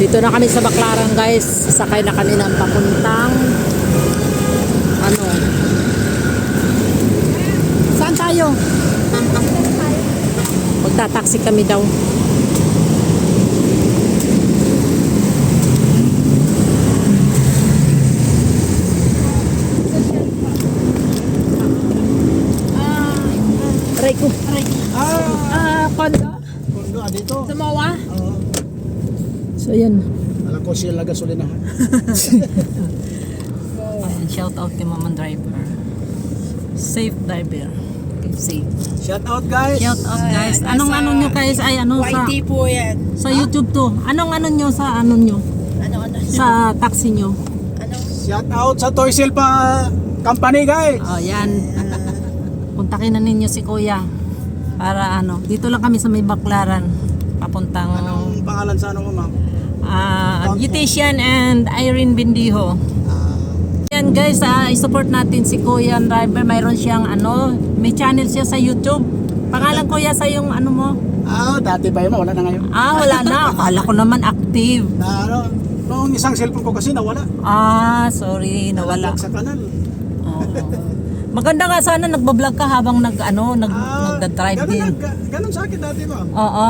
Dito na kami sa Baclaran guys. Sakay na kami ng papuntang ano. Saan tayo? Magta-taxi kami daw. Aray ko. Kondo? Kondo, dito. Sa Mawa? Oo. So yan. Alam ko sila gasolinahan. Ayan, shout out kay Mamang Driver. Safe driver. Okay, safe. Shout out guys. Shout out guys. Anong ano nyo guys? Ay ano sa YT po yan. sa YouTube to. Anong ano nyo sa ano nyo? Ano? Sa taxi nyo? Ano? Shout out sa Toy Silpa Company guys. Oh, yan. Puntakin na ninyo si Kuya. Para ano, dito lang kami sa may Baclaran. Papuntang Anong pangalan sa ano mo ma'am? Beautician and Irene Bindiho. Yan guys, i-support natin si Kuya Driver. Mayroon siyang ano, may channel siya sa YouTube. Pangalan Kuya sa yung ano mo? Dati pa yun, wala na ngayon. Wala na. Akala ko naman active. Na ano, nung isang cellphone ko kasi nawala. Sorry, nawala. Nalaglag sa kanal. Oo. Maganda nga sana nagbablog ka habang nagda-drive din. Ganun sa akin dati ma'am. Oo.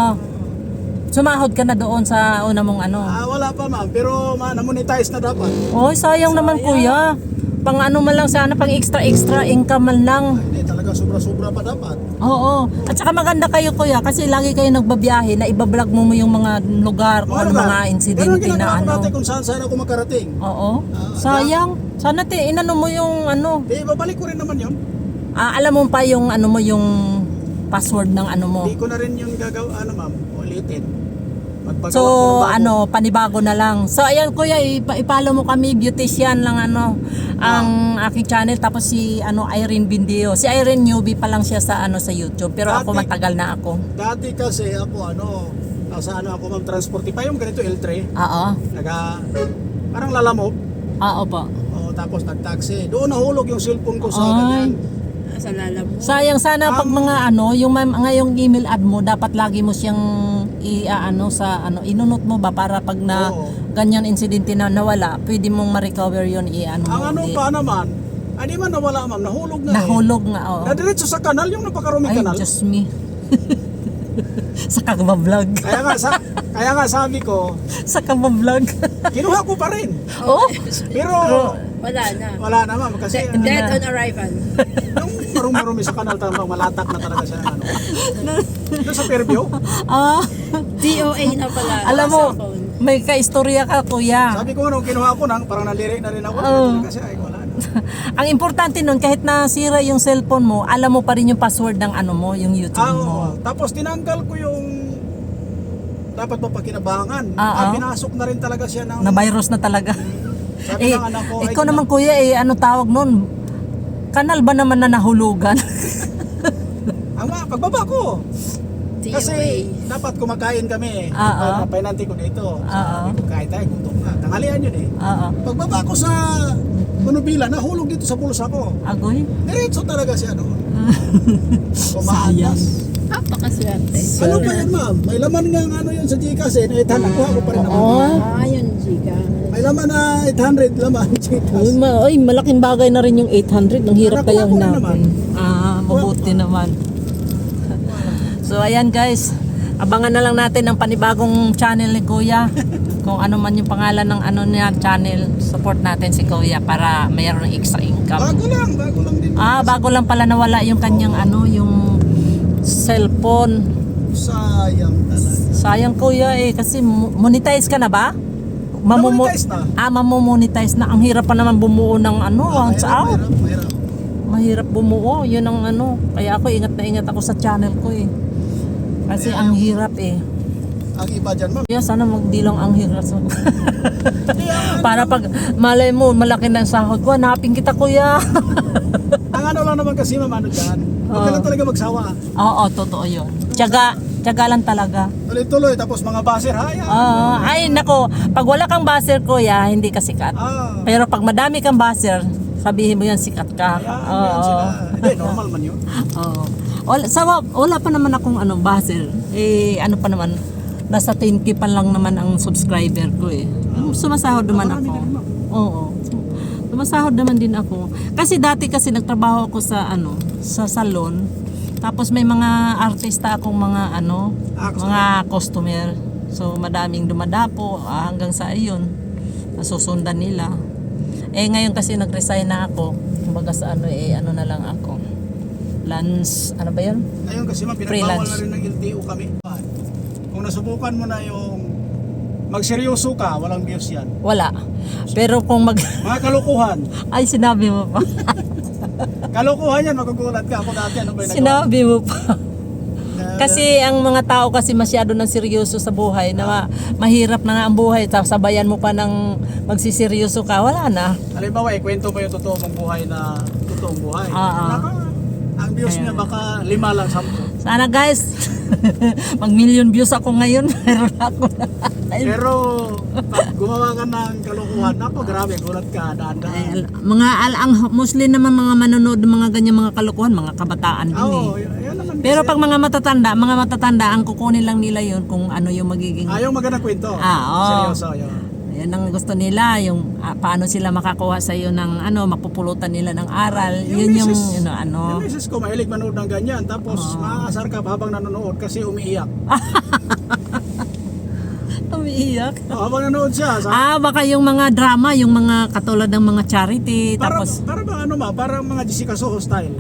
Sumahod ka na doon sa una mong ano. Wala pa ma'am, pero na-monetize na dapat. Oh, sayang naman Kuya. Pang ano man lang sana, pang extra income man lang. Hindi talaga sobra-sobra pa dapat. Oo. At saka maganda kayo Kuya kasi lagi kayo nagbabiyahe na ibablog mo yung mga lugar, kung ano mga insidente na ano. Dati kung saan ako makarating. Oo. Sayang. Sana inano mo yung ano. Babalik ko rin naman yun. Alam mo pa yung ano mo yung password ng ano mo. Hindi ko na rin yung gagawa ma'am, ulitin. So ano, panibago na lang. So ayan Kuya, ipalo mo kami, beautician lang ano ang aking channel, tapos si ano Irene Bindio. Si Irene newbie pa lang siya sa ano sa YouTube, pero ako matagal na ako. Dati kasi ako sa ako ma'am, transportify yung ganito L3. Oo. Parang lalamog. Oo po. Tapos nag-taxi. Doon nahulog yung cellphone ko sa Ay. ganyan. Sa lalabo. Sayang sana pag mga ano, yung ngayong email ad mo, dapat lagi mo siyang sa ano, inunot mo ba para pag na ganyan insidente na nawala, pwede mong ma-recover yun Ang ano pa naman, di man nawala ma'am, nahulog na. Nahulog nga, oo. Nadiretso sa kanal, yung napakaruming Ay, kanal. just me. Sa kagbablog. Kaya nga sabi ko, Sa kagbablog. kinuha ko pa rin. Oh, Pero Wala na. ma'am kasi Dead on arrival. yung marumi sa kanal talagang malatak na talaga siya Doon sa Fairview. DOA na pala. Alam mo, sa phone. may kaistorya ka Kuya. Sabi ko nung kinuha ko parang naliri na rin ako. Kasi wala na. Ang importante nun, kahit nasira yung cellphone mo, alam mo pa rin yung password ng ano mo, yung YouTube mo. Tapos tinanggal ko yung dapat mapakinabangan. Pinasok na rin talaga siya ng Na virus na talaga. sabi ng anak ko. Ikaw naman Kuya, ano tawag nun? Kanal ba naman na nahulugan? Pagbaba ko. DOA. Kasi dapat kumakain kami. Oo. Painanti ko dito. Oo. Kain tayo, gutom na. Tanghalian yun eh. Oo. Pagbaba ko sa Manubila, nahulog dito sa bulsa ko. Agoy? Diretso talaga siya doon. Sayang. Napakaswerte. Ano pa yan ma'am? May laman nga yun sa Gcash eh. Nakuha ko pa rin naman. Yun, Jika. May laman na 800 laman Gcash. Ay, malaking bagay na rin yung 800. Ang hirap Nakuha kaya ko rin naman. hanapin. Mabuti naman. So ayan guys, abangan na lang natin ang panibagong channel ni Kuya. Kung ano man yung pangalan ng ano niya channel, support natin si Kuya para mayroon ng extra income. Bago lang din. Bago lang pala nawala yung kanyang yung cellphone. Sayang talaga. Sayang Kuya kasi monetize ka na ba? Monetize na. Mamomonetize na. Ang hirap pa naman bumuo ng WhatsApp. Mahirap. Mahirap bumuo. Yun ang Kaya ako ingat na ingat ako sa channel ko eh. Kasi ang hirap eh. Ang iba dyan ma'am. Kaya sana magdi lang ang hirap. Para pag malay mo, malaki na ang sahod ko, hanapin kita Kuya. Ang ano lang naman kasi ma'am, dyan. Huwag ka lang talaga magsawa. Oo, totoo yun. Tiyaga lang talaga. Tuloy-tuloy, tapos mga baser, Ay nako, pag wala kang buzzer Kuya, hindi ka sikat. Pero pag madami kang buzzer, sabihin mo yan sikat ka. Yan sila. Hindi, normal man yun. Oo. Wala pa naman akong buzzer. Ano pa naman, nasa 10K pa lang naman ang subscriber ko eh. Sumasahod naman ako. Oo. Sumasahod naman din ako. Kasi dati kasi nagtrabaho ako sa sa salon. Tapos may mga artista akong mga mga customer. So madaming dumadapo hanggang sa ayun. Nasusundan nila. Ngayon kasi nag-resign na ako. Kumbaga sa na lang ako. Lance, ano ba 'yun? Ngayon kasi pinagbawal Freelance. na rin ng LTO kami. Kung nasubukan mo na yung magseryoso ka, walang views yan. Wala. Pero kung Mga kalokohan. ay sinabi mo pa. Kalokohan yan, magugulat ka. Ako dati, ano ba yung Sinabi mo pa. nagawa? Kasi ang mga tao kasi masyado nang seryoso sa buhay na mahirap na nga ang buhay, tapos sabayan mo pa ng magsiseryoso ka, wala na. Halimbawa, kwento mo yung totoo mong buhay na totoong buhay. Oo. Ang views niya baka 5 lang, 10. Sana guys, mag million views ako ngayon, meron ako na. Pero pag gumawa ka ng kalokohan, grabe, gulat ka, daan-daan. Ang mostly naman mga manonood ng mga ganyan mga kalokohan, mga kabataan din Oo, eh. yan naman. Pero kasi. pag mga matatanda, ang kukunin lang nila yun kung ano yung magiging Ayaw magandang kwento. Oo. Seryoso, yun. yan ang gusto nila, yung paano sila makakuha sa iyo ng mapupulutan nila ng aral. Yun yung Yung misis ko, mahilig manood ng ganyan. Tapos maaasar ka habang nanonood kasi umiiyak. Umiiyak. Habang nanonood siya. Baka yung mga drama, yung mga katulad ng mga charity, tapos Para ba parang mga Jessica Soho style.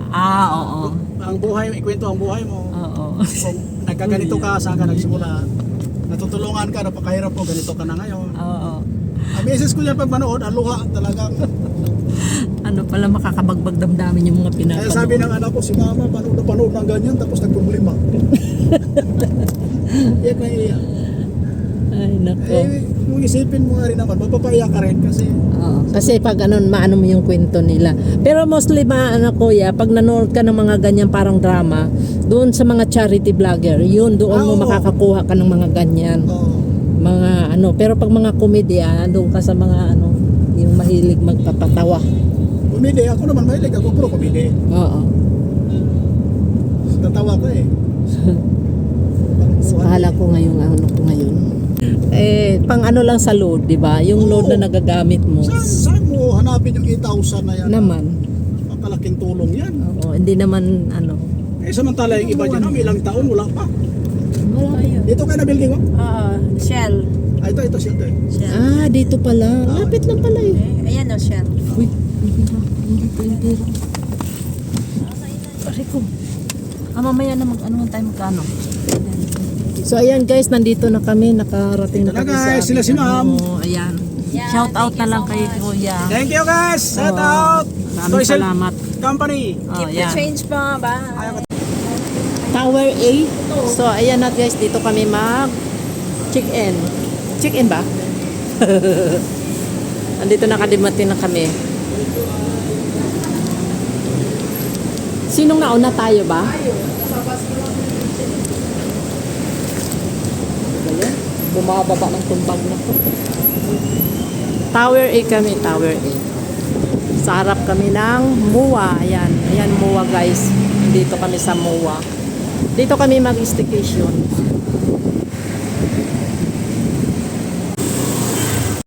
oo. Ang buhay, ikwento ang buhay mo. Oo. Kung nagkaganito ka, saan ka nagsimula. Natutulungan ka, napakahirap mo, ganito ka na ngayon. Oo. Ang misis ko yan pag manood, ang luha talagang. Ano pala makakabagbag damdamin yung mga pinapanood. Kaya sabi ng anak ko, si mama, panood ng ganyan, tapos nagproblema. Iyak na iyak. Ay, nako. Kung isipin mo nga rin naman, mapapaiyak ka rin kasi. Oo. Kasi pag maano mo yung kwento nila. Pero mostly kuya, pag nanood ka ng mga ganyan parang drama, doon sa mga charity vlogger, yun doon mo Oo. makakakuha ka ng mga ganyan. Mga pero pag mga komedya, doon ka sa mga yung mahilig magpapatawa. Komedi, ako naman mahilig, ako puro komedi. Oo. Tatawa ko eh. Kala ko ngayon. Pang lang sa load, di ba? Yung load na nagagamit mo. Saan mo hanapin yung 8,000 na yan? Naman. Mapalaking tulong yan. Oo, hindi naman Samantala yung iba dyan, may ilang taon, wala pa. Wala. Dito kayo na building mo? Shell. Ito siya ito eh. Shell. Dito pala. Lapit lang pala eh. Ayan o, Shell. Uy, hindi. Pare ko. Mamaya na tayo magkano. So ayan guys, nandito na kami, nakarating na Ito na, kami guys, sila si Ma'am. Ayan. Yeah, Shout out thank na you lang so kay much. Kuya. Thank you guys! Shout out! Maraming Toy Cell salamat. Company. Oh, Keep the ayan. change pa, bye. Tower A. So ayan na guys, dito kami mag check-in. Check-in ba? Andito nakadimati na kami. Sinong nauna, tayo ba? Bumababa ng tumbag na to. Tower A kami, Tower A. Sa harap kami ng MUA. Ayan, ayan MUA guys. Dito kami sa MUA. Dito kami mag-staycation.